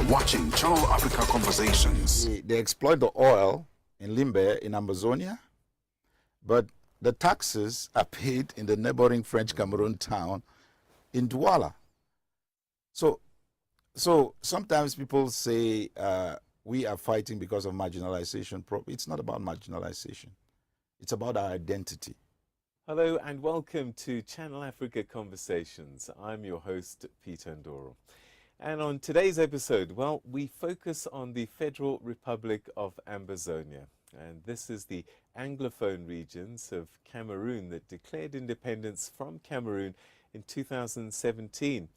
are watching Channel Africa Conversations. They exploit the oil in Limbe in Ambazonia, but the taxes are paid in the neighboring French Cameroon town in Douala. So sometimes people say we are fighting because of marginalization. It's not about marginalization. It's about our identity. Hello and welcome to Channel Africa Conversations. I'm your host, Peter Ndoro. And on today's episode, well, we focus on the Federal Republic of Ambazonia. And this is the Anglophone regions of Cameroon that declared independence from Cameroon in 2017.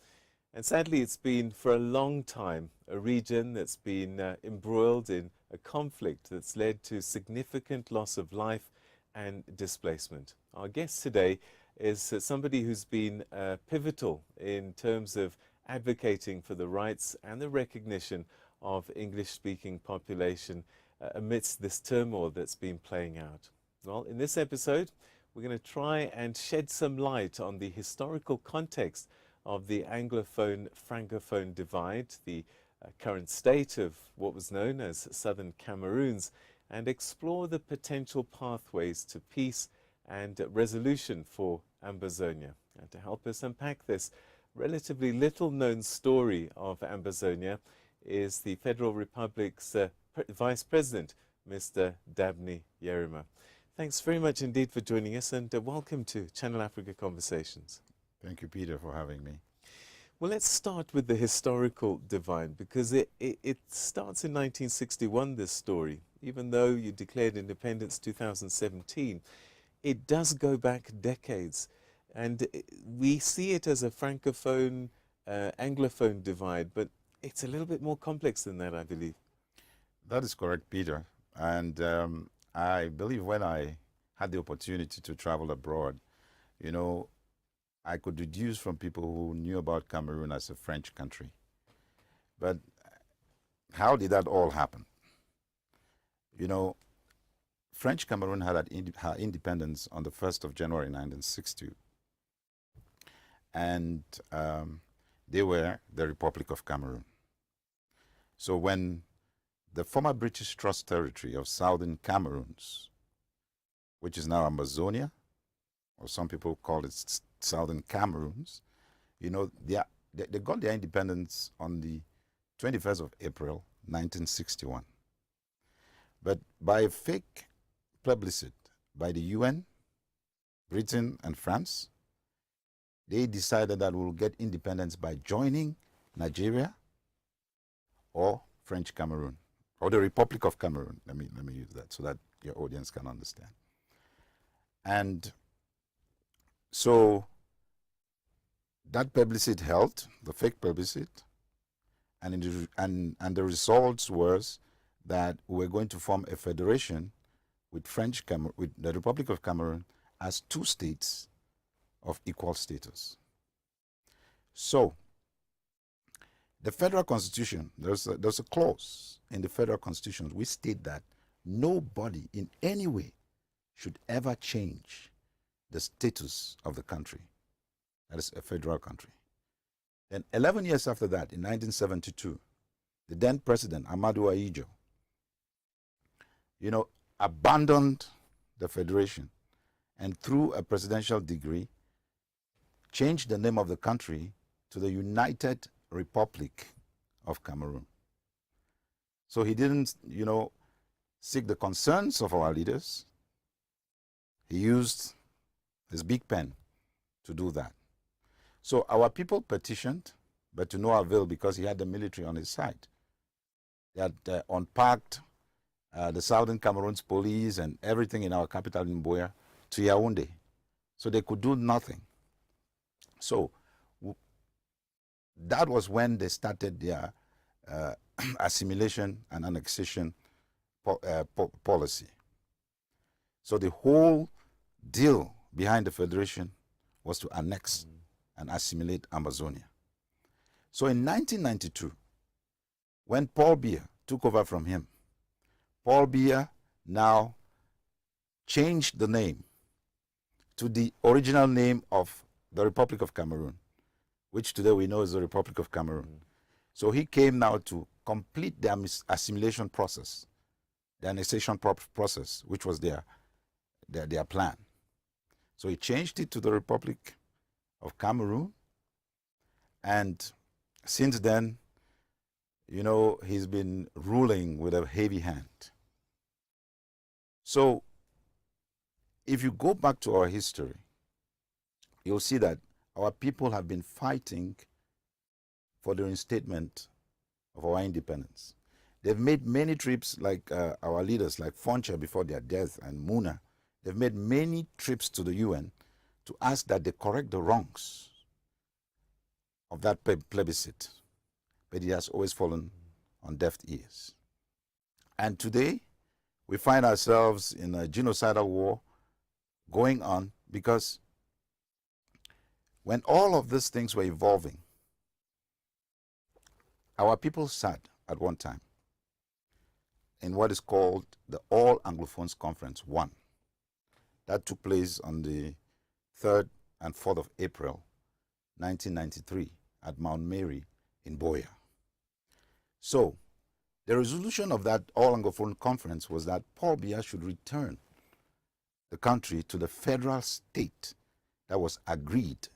And sadly, it's been for a long time a region that's been embroiled in a conflict that's led to significant loss of life and displacement. Our guest today is somebody who's been pivotal in terms of advocating for the rights and the recognition of English-speaking population amidst this turmoil that's been playing out. Well, in this episode, we're going to try and shed some light on the historical context of the Anglophone-Francophone divide, the current state of what was known as Southern Cameroons, and explore the potential pathways to peace and resolution for Ambazonia. And to help us unpack this relatively little-known story of Ambazonia is the Federal Republic's Vice President, Mr. Dabney Yerima. Thanks very much indeed for joining us, and welcome to Channel Africa Conversations. Thank you, Peter, for having me. Well, let's start with the historical divide, because it starts in 1961, this story. Even though you declared independence 2017, it does go back decades. And we see it as a Francophone, Anglophone divide, but it's a little bit more complex than that, I believe. That is correct, Peter. And I believe when I had the opportunity to travel abroad, you know, I could deduce from people who knew about Cameroon as a French country. But how did that all happen? You know, French Cameroon had her independence on the 1st of January 1960. And they were the Republic of Cameroon. So when the former British Trust Territory of Southern Cameroons, which is now Ambazonia, or some people call it Southern Cameroons, you know, they got their independence on the 21st of April, 1961. But by a fake plebiscite by the UN, Britain, and France, they decided that we'll get independence by joining Nigeria or French Cameroon, or the Republic of Cameroon. Let me use that so that your audience can understand. And so that plebiscite held, the fake plebiscite, and the results was that we were going to form a federation with with the Republic of Cameroon as two states of equal status. So the federal constitution, there's a clause in the federal constitution which state that nobody in any way should ever change the status of the country. That is a federal country. Then 11 years after that, in 1972, the then president, Amadou Ahidjo, you know, abandoned the federation and through a presidential decree changed the name of the country to the United Republic of Cameroon. So he didn't, you know, seek the concerns of our leaders. He used his big pen to do that. So our people petitioned, but to no avail because he had the military on his side. They had unpacked the Southern Cameroon's police and everything in our capital, Mboya, to Yaoundé. So they could do nothing. So that was when they started their assimilation and annexation policy. So the whole deal behind the federation was to annex and assimilate Ambazonia. So in 1992, when Paul Biya took over from him, Paul Biya now changed the name to the original name of the Republic of Cameroon, which today we know is the Republic of Cameroon. So he came now to complete the assimilation process, the annexation process, which was their plan. So he changed it to the Republic of Cameroon, and since then, you know, he's been ruling with a heavy hand. So if you go back to our history, you'll see that our people have been fighting for the reinstatement of our independence. They've made many trips, like our leaders, like Foncha before their death and Muna. They've made many trips to the UN to ask that they correct the wrongs of that plebiscite. But it has always fallen on deaf ears. And today, we find ourselves in a genocidal war going on, because when all of these things were evolving, our people sat at one time in what is called the All Anglophones Conference 1. That took place on the 3rd and 4th of April, 1993 at Mount Mary in Boya. So, the resolution of that All Anglophone Conference was that Paul Biya should return the country to the federal state that was agreed,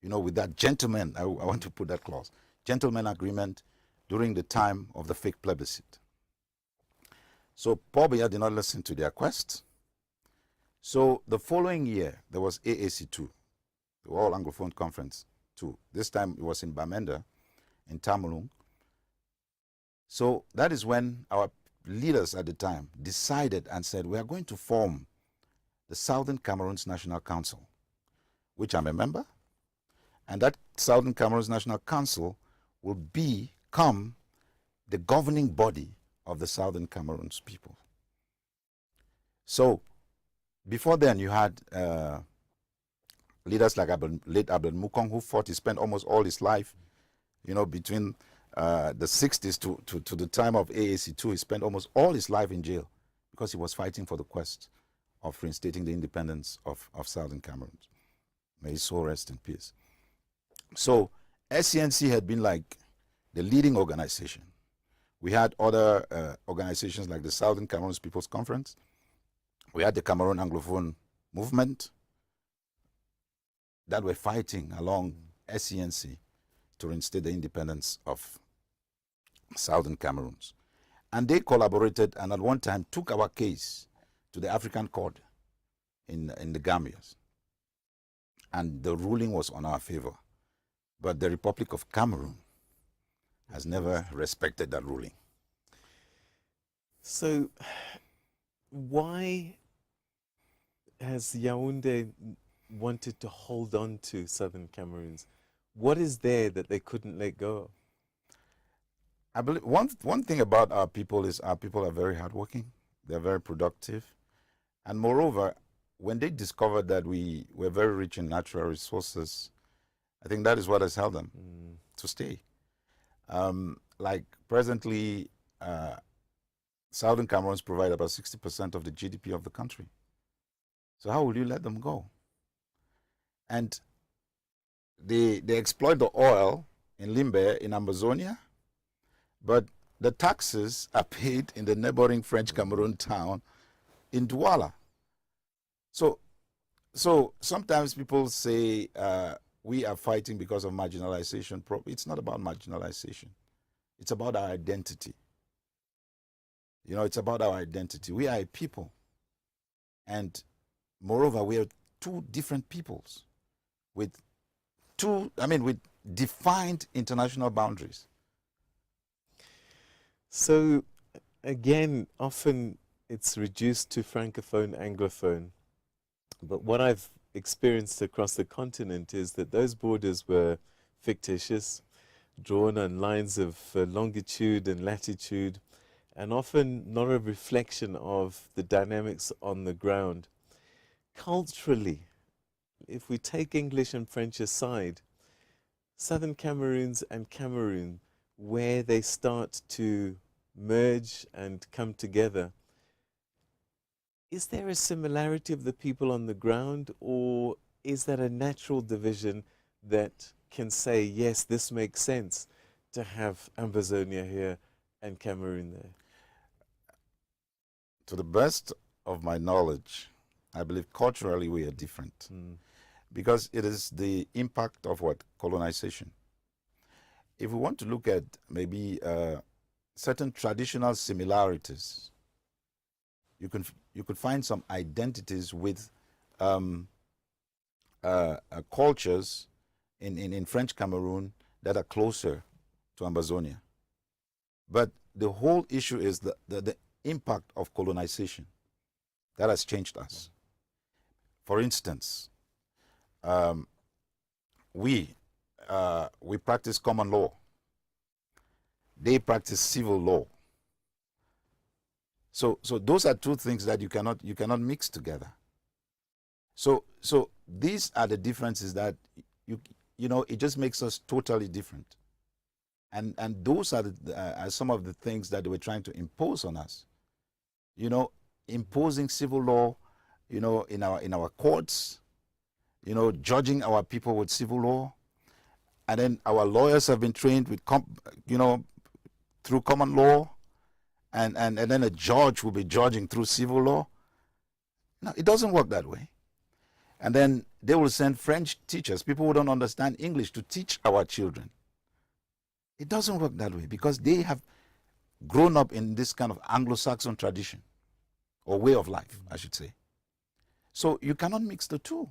you know, with that gentleman, I want to put that clause, gentleman agreement during the time of the fake plebiscite. So Paul Biya did not listen to their quest. So the following year, there was AAC2, the All Anglophone Conference 2. This time it was in Bamenda, in Tamalung. So that is when our leaders at the time decided and said, we are going to form the Southern Cameroon's National Council, which I'm a member. And that Southern Cameroon's National Council will become the governing body of the Southern Cameroon's people. So before then, you had leaders like late Abel Mukong, who fought. He spent almost all his life, you know, between the 60s to the time of AAC2. He spent almost all his life in jail because he was fighting for the quest of reinstating the independence of Southern Cameroon. May his soul rest in peace. So SCNC had been like the leading organization. We had other organizations like the Southern Cameroon's People's Conference. We had the Cameroon Anglophone Movement that were fighting along SCNC to reinstate the independence of Southern Cameroons. And they collaborated and at one time took our case to the African Court in the Gambias. And the ruling was on our favor. But the Republic of Cameroon has never respected that ruling. So why has Yaoundé wanted to hold on to Southern Cameroons? What is there that they couldn't let go of? I believe one thing about our people is our people are very hardworking. They're very productive. And moreover, when they discovered that we were very rich in natural resources, I think that is what has held them to stay. Like presently, Southern Cameroons provide about 60% of the GDP of the country. So how will you let them go? And they exploit the oil in Limbe, in Ambazonia, but the taxes are paid in the neighboring French Cameroon town in Douala. So sometimes people say we are fighting because of marginalization. It's not about marginalization. It's about our identity. You know, it's about our identity. We are a people. And moreover, we are two different peoples with defined international boundaries. So again, often it's reduced to Francophone, Anglophone. But what I've experienced across the continent is that those borders were fictitious, drawn on lines of longitude and latitude, and often not a reflection of the dynamics on the ground. Culturally, if we take English and French aside, Southern Cameroons and Cameroon, where they start to merge and come together, is there a similarity of the people on the ground, or is that a natural division that can say, yes, this makes sense to have Ambazonia here and Cameroon there? To the best of my knowledge, I believe culturally we are different because it is the impact of what? Colonization. If we want to look at maybe certain traditional similarities, you could find some identities with cultures in French Cameroon that are closer to Ambazonia. But the whole issue is the impact of colonization that has changed us. For instance, we practice common law. They practice civil law. So those are two things that you cannot mix together. So these are the differences that it just makes us totally different. And those are some of the things that they were trying to impose on us. Imposing civil law, in our courts, judging our people with civil law. And then our lawyers have been trained with, through common law. And then a judge will be judging through civil law. No, it doesn't work that way. And then they will send French teachers, people who don't understand English, to teach our children. It doesn't work that way because they have grown up in this kind of Anglo-Saxon tradition or way of life, I should say. So you cannot mix the two.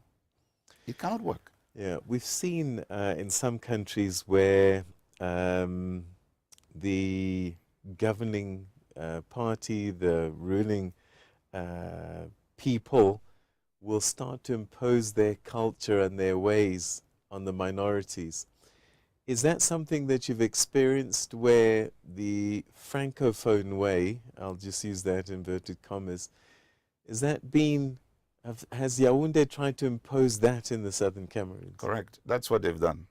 It cannot work. Yeah, we've seen in some countries where the governing party, the ruling people, will start to impose their culture and their ways on the minorities. Is that something that you've experienced where the Francophone way, I'll just use that inverted commas, has Yaoundé tried to impose that in the southern Cameroon? Correct. That's what they've done.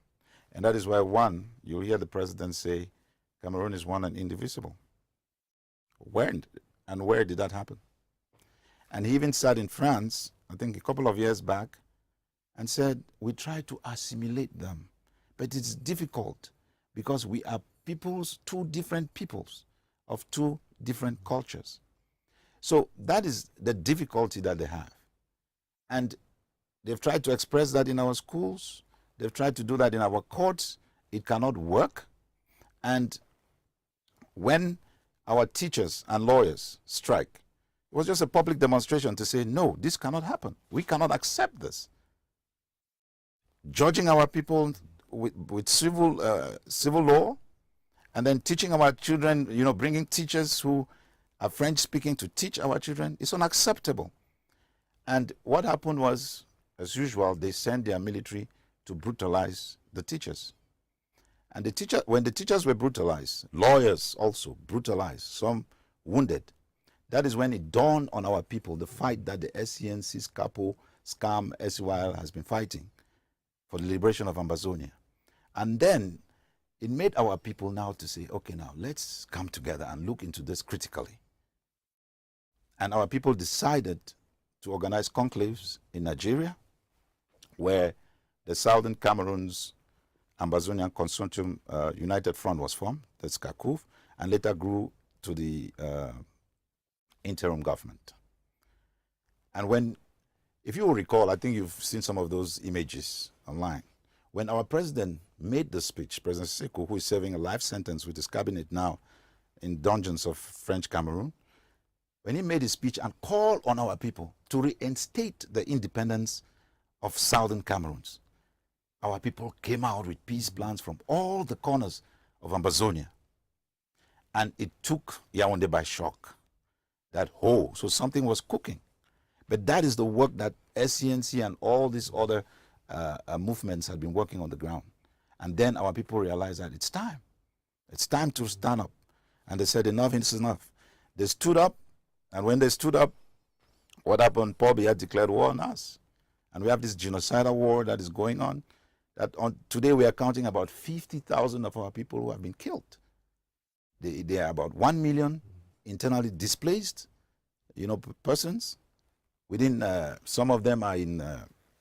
And that is why, one, you'll hear the president say, Cameroon is one and indivisible. When and where did that happen? And he even sat in France, I think a couple of years back, and said, we try to assimilate them. But it's difficult because we are two different peoples of two different cultures. So that is the difficulty that they have. And they've tried to express that in our schools. They've tried to do that in our courts. It cannot work. And when our teachers and lawyers strike, it was just a public demonstration to say, no, this cannot happen. We cannot accept this. Judging our people with civil law, and then teaching our children, bringing teachers who are French speaking to teach our children, is unacceptable. And what happened was, as usual, they sent their military to brutalize the teachers. And when the teachers were brutalized, lawyers also brutalized, some wounded. That is when it dawned on our people the fight that the SCNC, SCAPO, SCAM, SYL has been fighting for the liberation of Ambazonia. And then it made our people now to say, okay, now let's come together and look into this critically. And our people decided to organize conclaves in Nigeria, where the Southern Cameroon's Ambazonian Consortium United Front was formed, that's CACUF, and later grew to the interim government. And if you will recall, I think you've seen some of those images online. When our president made the speech, President Sekou, who is serving a life sentence with his cabinet now in dungeons of French Cameroon, when he made his speech and called on our people to reinstate the independence of Southern Cameroons, our people came out with peace plans from all the corners of Ambazonia. And it took Yaoundé by shock. So something was cooking. But that is the work that SCNC and all these other movements had been working on the ground. And then our people realized that it's time. It's time to stand up. And they said, enough is enough. They stood up, and when they stood up, what happened? Paul Biya declared war on us. And we have this genocidal war that is going on. Today we are counting about 50,000 of our people who have been killed. They are about 1 million internally displaced, persons. Within some of them are in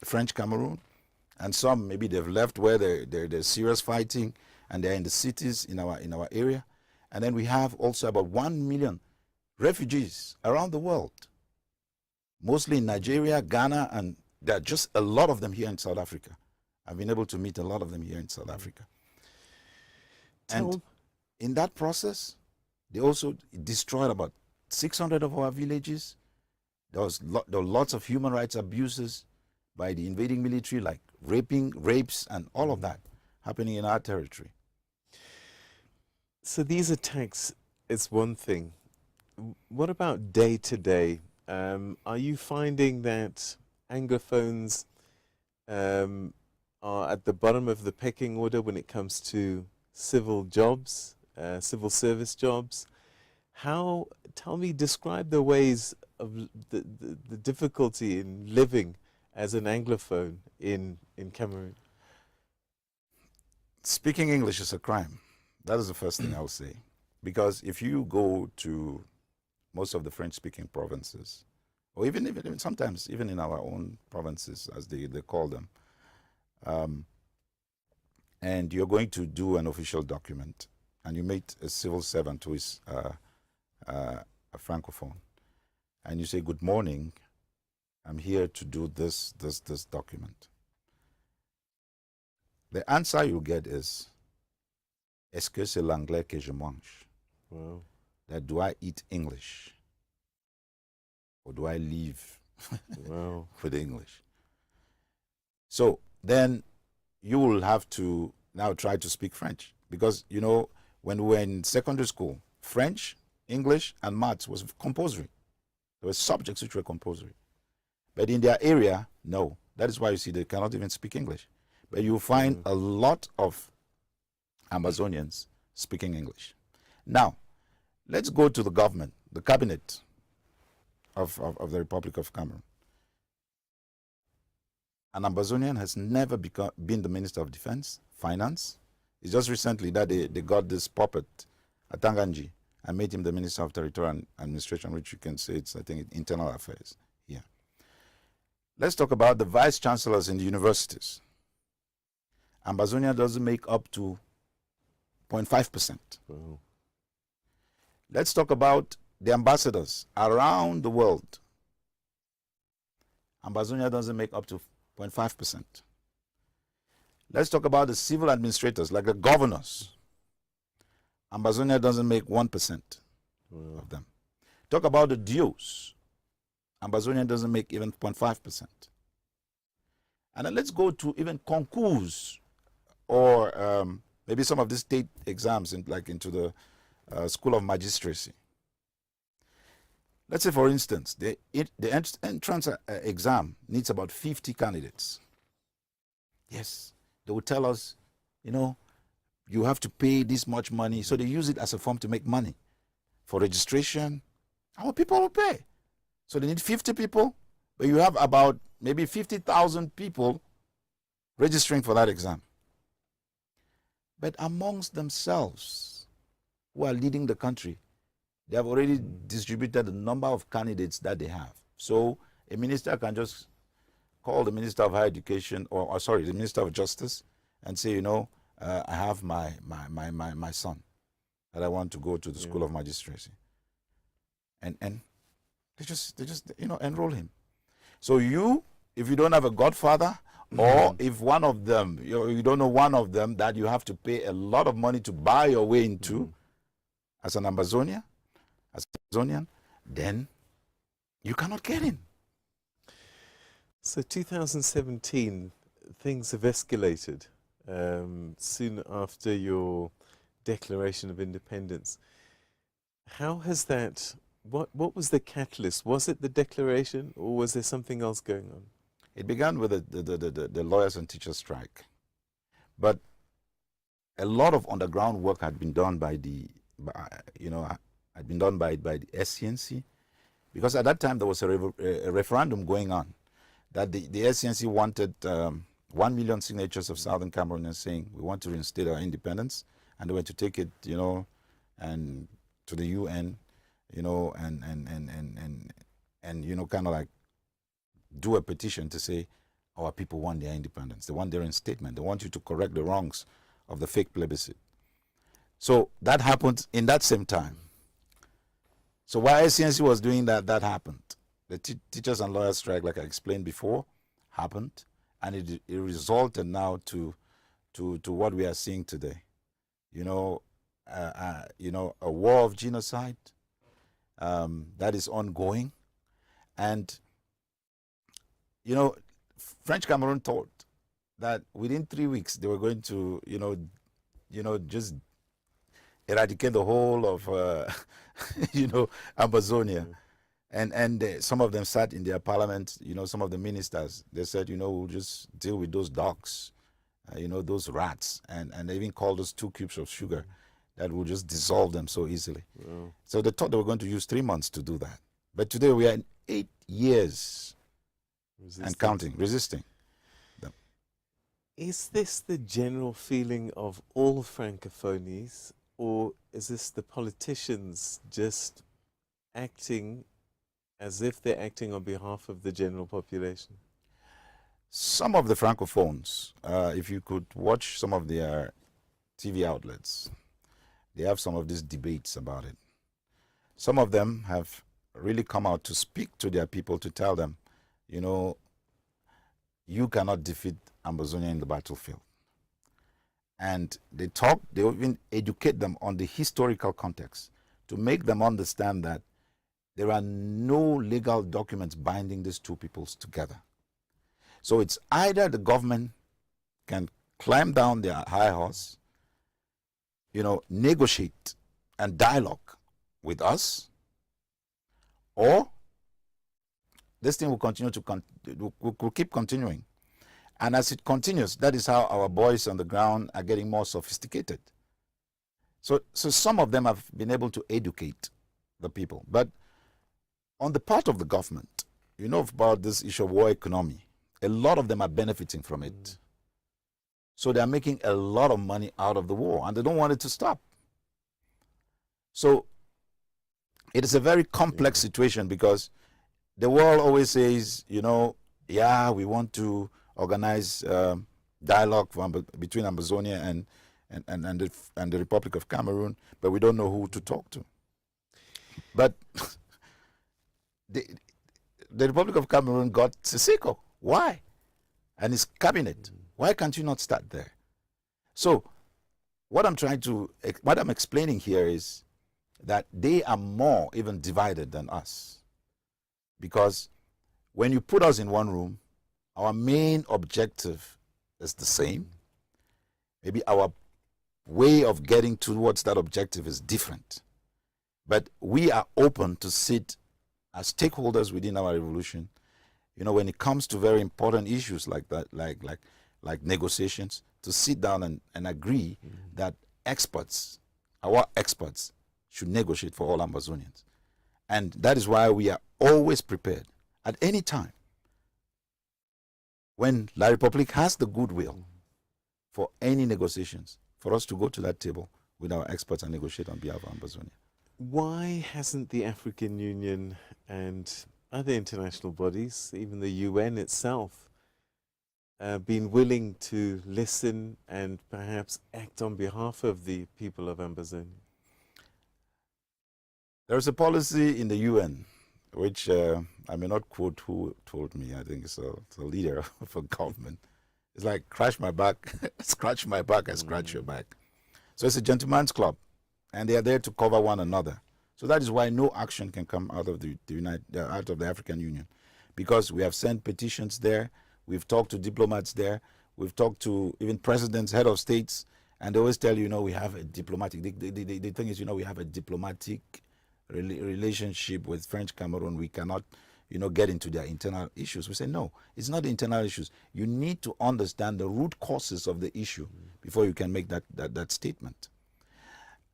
French Cameroon, and some maybe they've left where there's serious fighting, and they're in the cities in our area. And then we have also about 1 million refugees around the world, mostly in Nigeria, Ghana, and there are just a lot of them here in South Africa. I've been able to meet a lot of them here in South Africa. And in that process, they also destroyed about 600 of our villages. There were lots of human rights abuses by the invading military, like rapes, and all of that happening in our territory. So these attacks is one thing. What about day to day? Are you finding that Anglophones are at the bottom of the pecking order when it comes to civil jobs, civil service jobs? Describe the ways of the difficulty in living as an Anglophone in Cameroon. Speaking English is a crime. That is the first thing I'll say. Because if you go to most of the French-speaking provinces, or even sometimes even in our own provinces, as they call them, and you're going to do an official document, and you meet a civil servant who is a francophone, and you say, "Good morning, I'm here to do this document." The answer you get is, "Est-ce que c'est l'anglais que je mange?" Wow. That, do I eat English? Or do I live Wow. with English? So then you will have to now try to speak French. Because, you know, when we were in secondary school, French, English, and maths was compulsory. There were subjects which were compulsory. But in their area, no. That is why you see they cannot even speak English. But you find a lot of Ambazonians speaking English. Now, let's go to the government, the cabinet of the Republic of Cameroon. An Ambazonian has never been the Minister of Defense, Finance. It's just recently that they got this puppet, Atanganji, and made him the Minister of Territorial Administration, which you can say it's, I think, Internal Affairs here. Let's talk about the Vice Chancellors in the universities. Ambazonia doesn't make up to 0.5%. Wow. Let's talk about the ambassadors around the world. Ambazonia doesn't make up to 0.5%. Let's talk about the civil administrators, like the governors. Ambazonia doesn't make 1% of them. Talk about the dues. Ambazonia doesn't make even 0.5%. And then let's go to even concours, or maybe some of the state exams, into the School of Magistracy. Let's say, for instance, the entrance exam needs about 50 candidates. Yes, they will tell us, you know, you have to pay this much money. So they use it as a form to make money. For registration, our people will pay. So they need 50 people, but you have about maybe 50,000 people registering for that exam. But amongst themselves, who are leading the country, they have already distributed the number of candidates that they have. So a minister can just call the Minister of Higher Education, or the Minister of Justice, and say, you know, I have my son that I want to go to the School of Magistracy. And they just enroll him. So if you don't have a godfather, or if one of them, you don't know one of them that you have to pay a lot of money to buy your way into, as an Ambazonian, then you cannot get in. So 2017, things have escalated soon after your Declaration of Independence. How has that, what was the catalyst? Was it the declaration, or was there something else going on? It began with the lawyers and teachers strike. But a lot of underground work had been done by the SCNC, because at that time there was a referendum going on that the SCNC wanted 1 million signatures of Southern Cameroonians saying we want to reinstate our independence, and they were to take it, and to the UN, and kind of like do a petition to say our people want their independence. They want their reinstatement. They want you to correct the wrongs of the fake plebiscite. So that happened in that same time. So while SCNC was doing that, that happened. The teachers and lawyers strike, like I explained before, happened, and it resulted now to what we are seeing today. You know, a war of genocide that is ongoing, and French Cameroon thought that within 3 weeks they were going to, just eradicate the whole of, Ambazonia. And some of them sat in their parliament, some of the ministers, they said, we'll just deal with those dogs, those rats, and they even called us 2 cubes of sugar that will just dissolve them so easily. Wow. So they thought they were going to use 3 months to do that. But today we are in 8 years and counting, resisting them. Is this the general feeling of all Francophonies, or is this the politicians just acting as if they're acting on behalf of the general population? Some of the Francophones, if you could watch some of their TV outlets, they have some of these debates about it. Some of them have really come out to speak to their people, to tell them, you cannot defeat Ambazonia in the battlefield. And they even educate them on the historical context to make them understand that there are no legal documents binding these 2 peoples together. So it's either the government can climb down their high horse, negotiate and dialogue with us, or this thing will continue will keep continuing. And as it continues, that is how our boys on the ground are getting more sophisticated. So some of them have been able to educate the people. But on the part of the government, about this issue of war economy, a lot of them are benefiting from it. So they are making a lot of money out of the war, and they don't want it to stop. So it is a very complex situation, because the world always says, we want to organize dialogue between Ambazonia and the Republic of Cameroon, but we don't know who to talk to. But the Republic of Cameroon got Siseko. Why? And his cabinet. Why can't you not start there? So what I'm explaining here is that they are more even divided than us. Because when you put us in one room, our main objective is the same. Maybe our way of getting towards that objective is different. But we are open to sit as stakeholders within our revolution, when it comes to very important issues like that, like negotiations, to sit down and agree that our experts, should negotiate for all Ambazonians. And that is why we are always prepared at any time when La République has the goodwill for any negotiations, for us to go to that table with our experts and negotiate on behalf of Ambazonia. Why hasn't the African Union and other international bodies, even the UN itself, been willing to listen and perhaps act on behalf of the people of Ambazonia? There's a policy in the UN, which I may not quote who told me. I think it's a leader of a government. It's like, crash my back, scratch my back, I scratch your back. So it's a gentleman's club, and they are there to cover one another. So that is why no action can come out of out of the African Union, because we have sent petitions there, we've talked to diplomats there, we've talked to even presidents, head of states, and they always tell you, we have a diplomatic. The thing is, we have a diplomatic relationship with French Cameroon. We cannot, get into their internal issues. We say, no, it's not the internal issues. You need to understand the root causes of the issue before you can make that statement.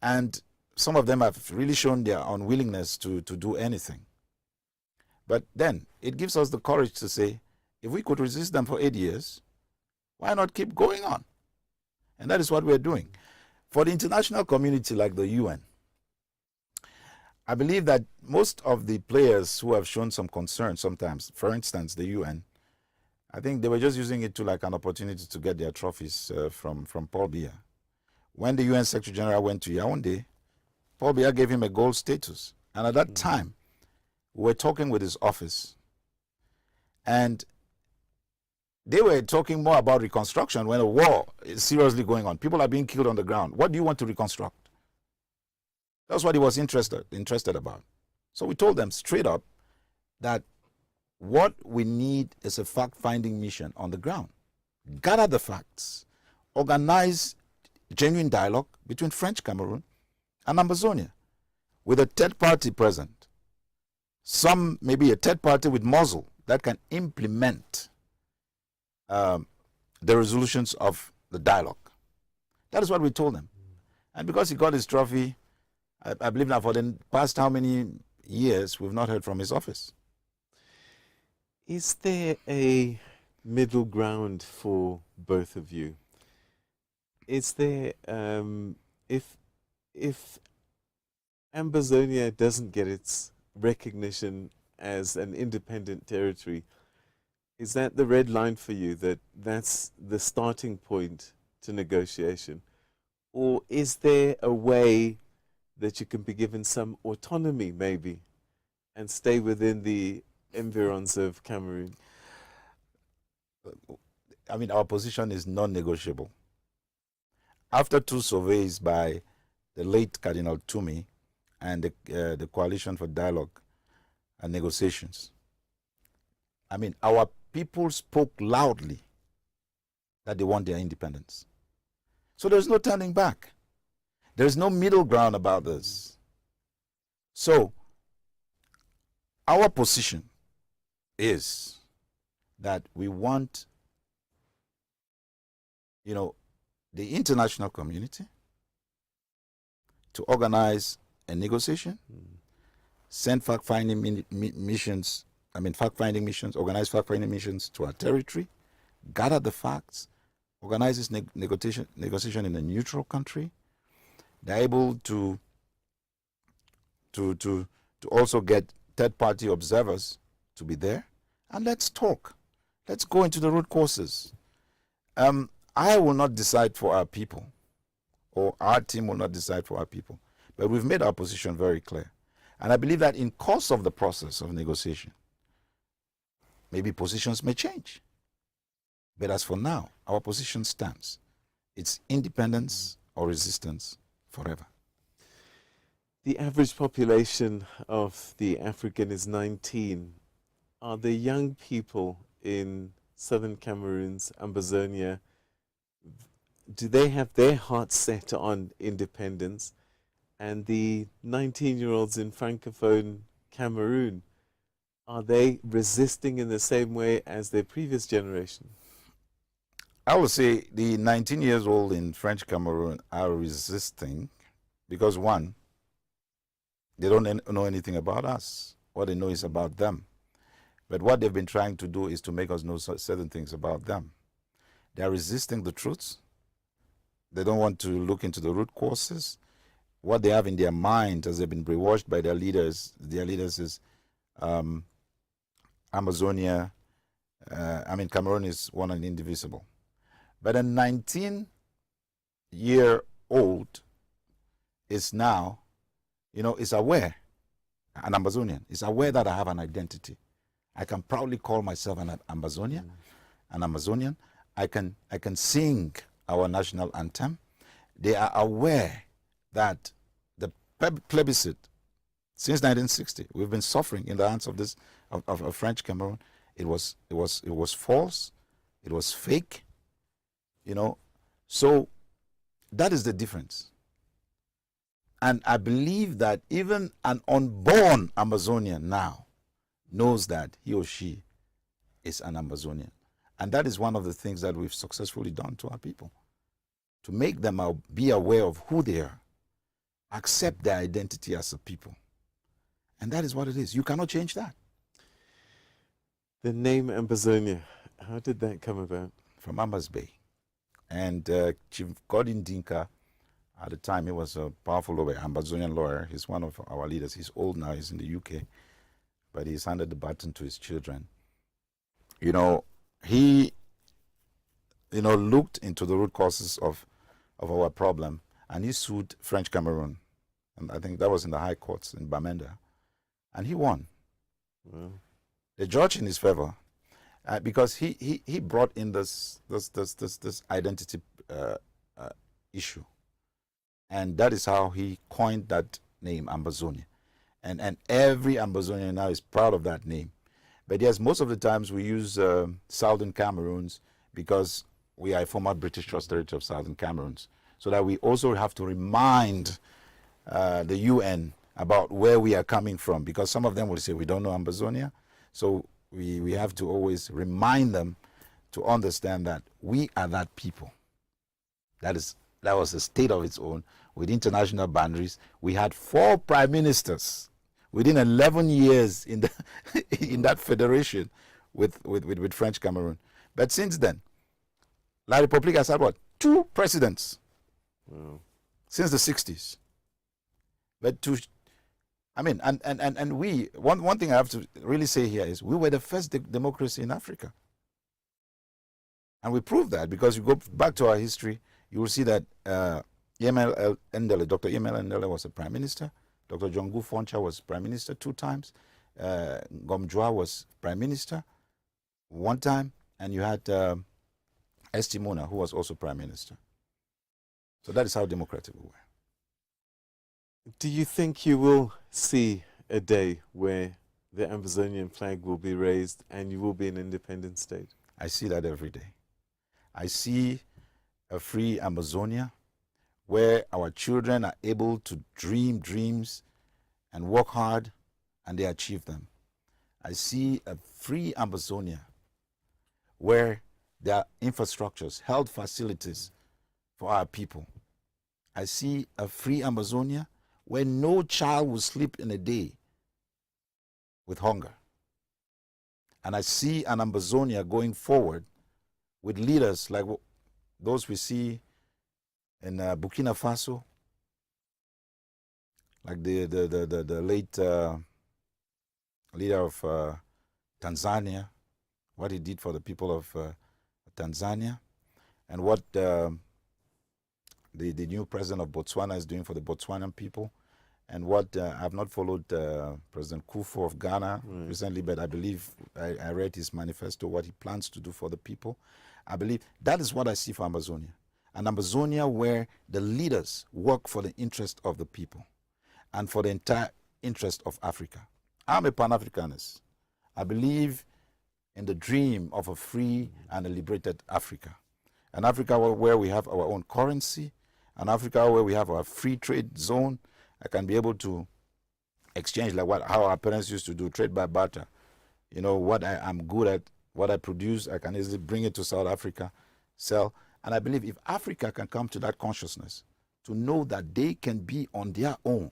And some of them have really shown their unwillingness to do anything. But then it gives us the courage to say, if we could resist them for 8 years, why not keep going on? And that is what we're doing. For the international community like the UN, I believe that most of the players who have shown some concern sometimes, for instance, the UN, I think they were just using it to like an opportunity to get their trophies from Paul Biya. When the UN Secretary General went to Yaoundé, Paul Biya gave him a gold status. And at that time, we were talking with his office, and they were talking more about reconstruction when a war is seriously going on. People are being killed on the ground. What do you want to reconstruct? That's what he was interested about. So we told them straight up that what we need is a fact-finding mission on the ground. Gather the facts, organize genuine dialogue between French Cameroon and Ambazonia with a third party present. Some, maybe a third party with muzzle that can implement the resolutions of the dialogue. That is what we told them. And because he got his trophy, I believe now for the past how many years, we've not heard from his office. Is there a middle ground for both of you? Is there, if Ambazonia doesn't get its recognition as an independent territory, is that the red line for you, that that's the starting point to negotiation? Or is there a way that you can be given some autonomy maybe and stay within the environs of Cameroon? I mean, our position is non-negotiable. After 2 surveys by the late Cardinal Toomey and the Coalition for Dialogue and Negotiations, I mean, our people spoke loudly that they want their independence. So there's no turning back. There's no middle ground about this. So our position is that we want, the international community to organize a negotiation, send fact-finding missions, organize fact-finding missions to our territory, gather the facts, organize this negotiation in a neutral country. They're able to also get third-party observers to be there, and let's talk. Let's go into the root causes. I will not decide for our people, or our team will not decide for our people, but we've made our position very clear. And I believe that in course of the process of negotiation, maybe positions may change. But as for now, our position stands. It's independence or resistance forever. The average population of the African is 19. Are the young people in southern Cameroon's Ambazonia, do they have their hearts set on independence? And the 19-year-olds in Francophone Cameroon, are they resisting in the same way as their previous generation? I would say the 19 years old in French Cameroon are resisting because, one, they don't know anything about us. What they know is about them. But what they've been trying to do is to make us know certain things about them. They are resisting the truths. They don't want to look into the root causes. What they have in their mind, as they've been brainwashed by their leaders is Ambazonia, Cameroon is one and indivisible. But a 19-year-old is now, is aware, an Ambazonian, is aware that I have an identity. I can proudly call myself an Ambazonian, an Amazonian. I can sing our national anthem. They are aware that the plebiscite, since 1960, we've been suffering in the hands of this of French Cameroon. It was false. It was fake. So that is the difference. And I believe that even an unborn Amazonian now knows that he or she is an Ambazonian. And that is one of the things that we've successfully done to our people, to make them be aware of who they are, accept their identity as a people. And that is what it is. You cannot change that. The name Ambazonia, how did that come about? From Ambas Bay. And Chief Godin Dinka, at the time, he was a powerful lawyer, Ambazonian lawyer. He's one of our leaders. He's old now. He's in the UK. But he's handed the baton to his children. He looked into the root causes of of our problem, and he sued French Cameroon. And I think that was in the high courts in Bamenda. And he won. Wow. The judge in his favor, because he brought in this identity issue. And that is how he coined that name, Ambazonia. And every Ambazonian now is proud of that name. But yes, most of the times we use Southern Cameroons because we are a former British Trust Territory of Southern Cameroons. So that we also have to remind the UN about where we are coming from, because some of them will say we don't know Ambazonia. So we have to always remind them to understand that we are that people. That was a state of its own with international boundaries. We had 4 prime ministers within 11 years in the in that federation with French Cameroon. But since then, La République has had what? 2 presidents. Wow. Since the 60s. But we, one thing I have to really say here is we were the first democracy in Africa. And we proved that because you go back to our history, you will see that Dr. Emel Endele was a prime minister. Dr. Jongu Foncha was prime minister 2 times. Ngomjua was prime minister 1 time. And you had Estimona, who was also prime minister. So that is how democratic we were. Do you think you will see a day where the Ambazonian flag will be raised and you will be an independent state? I see that every day. I see a free Ambazonia where our children are able to dream dreams and work hard and they achieve them. I see a free Ambazonia where there are infrastructures, health facilities for our people. I see a free Ambazonia where no child will sleep in a day with hunger. And I see an Ambazonia going forward with leaders like those we see in Burkina Faso, like the late leader of Tanzania, what he did for the people of Tanzania, and what the new president of Botswana is doing for the Botswanan people, and what I have not followed President Kufuor of Ghana recently, but I believe I read his manifesto, what he plans to do for the people. I believe that is what I see for Ambazonia. An Ambazonia where the leaders work for the interest of the people and for the entire interest of Africa. I'm a Pan-Africanist. I believe in the dream of a free and a liberated Africa. An Africa where we have our own currency, an Africa where we have our free trade zone. I can be able to exchange like how our parents used to do, trade by barter. You know, what I'm good at, what I produce, I can easily bring it to South Africa, sell. And I believe if Africa can come to that consciousness, to know that they can be on their own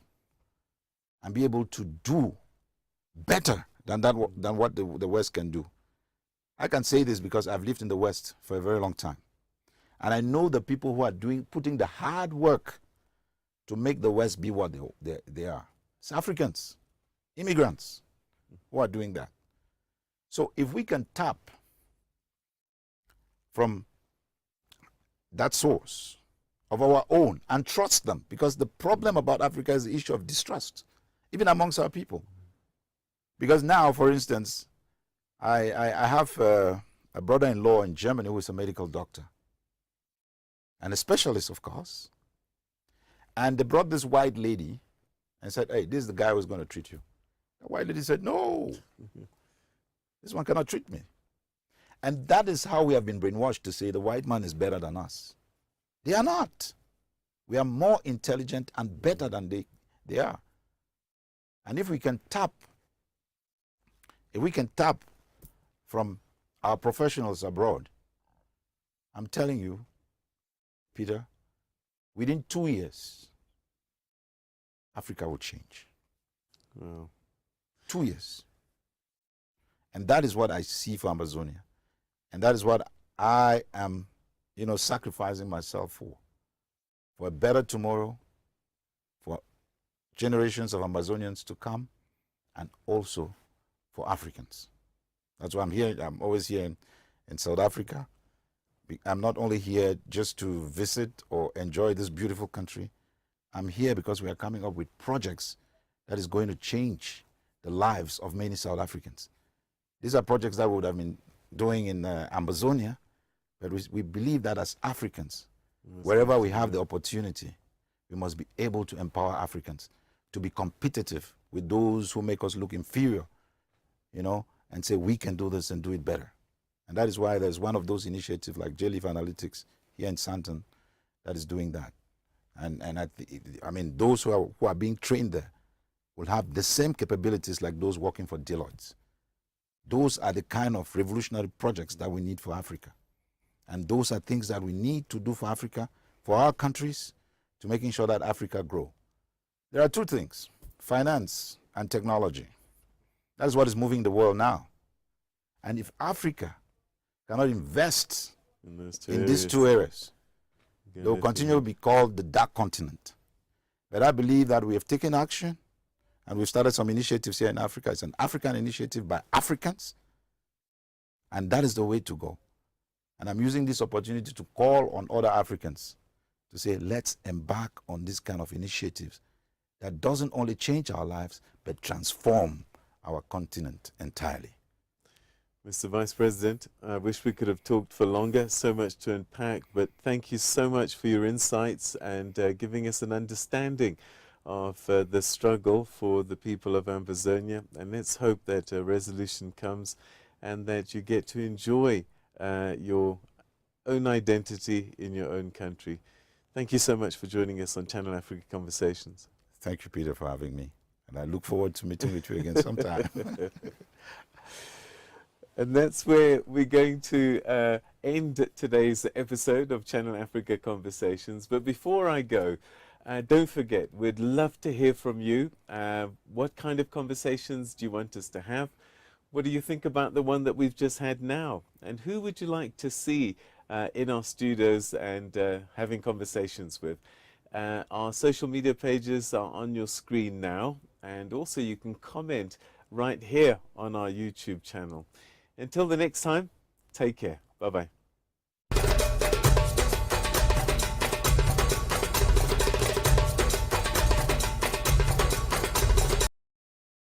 and be able to do better than what the West can do. I can say this because I've lived in the West for a very long time. And I know the people who are putting the hard work to make the West be what they are. It's Africans, immigrants who are doing that. So if we can tap from that source of our own and trust them, because the problem about Africa is the issue of distrust, even amongst our people. Because now, for instance, I have a brother-in-law in Germany who is a medical doctor and a specialist, of course. And they brought this white lady and said, hey, this is the guy who's going to treat you. The white lady said, no, this one cannot treat me. And that is how we have been brainwashed to say the white man is better than us. They are not. We are more intelligent and better than they are. And if we can tap from our professionals abroad, I'm telling you, Peter, within 2 years, Africa will change. Wow. 2 years. And that is what I see for Ambazonia. And that is what I am, sacrificing myself for a better tomorrow, for generations of Ambazonians to come, and also for Africans. That's why I'm here. I'm always here in South Africa, I'm not only here just to visit or enjoy this beautiful country. I'm here because we are coming up with projects that is going to change the lives of many South Africans. These are projects that we would have been doing in Ambazonia, but we believe that as Africans, wherever we have the opportunity, we must be able to empower Africans to be competitive with those who make us look inferior, you know, and say we can do this and do it better. And that is why there's one of those initiatives like JLeaf Analytics here in Santon that is doing that. And I mean, those who are being trained there will have the same capabilities like those working for Deloitte. Those are the kind of revolutionary projects that we need for Africa. And those are things that we need to do for Africa, for our countries, to making sure that Africa grow. There are two things, finance and technology. That's what is moving the world now. And if Africa cannot invest in these two areas, they will continue to be called the dark continent. But I believe that we have taken action and we've started some initiatives here in Africa. It's an African initiative by Africans, and that is the way to go. And I'm using this opportunity to call on other Africans to say, let's embark on this kind of initiatives that doesn't only change our lives, but transform our continent entirely. Mr. Vice President, I wish we could have talked for longer, so much to unpack, but thank you so much for your insights and giving us an understanding of the struggle for the people of Ambazonia. And let's hope that a resolution comes and that you get to enjoy your own identity in your own country. Thank you so much for joining us on Channel Africa Conversations. Thank you, Peter, for having me. And I look forward to meeting with you again sometime. And that's where we're going to end today's episode of Channel Africa Conversations. But before I go, don't forget, we'd love to hear from you. What kind of conversations do you want us to have? What do you think about the one that we've just had now? And who would you like to see in our studios and having conversations with? Our social media pages are on your screen now. And also you can comment right here on our YouTube channel. Until the next time, take care. Bye-bye.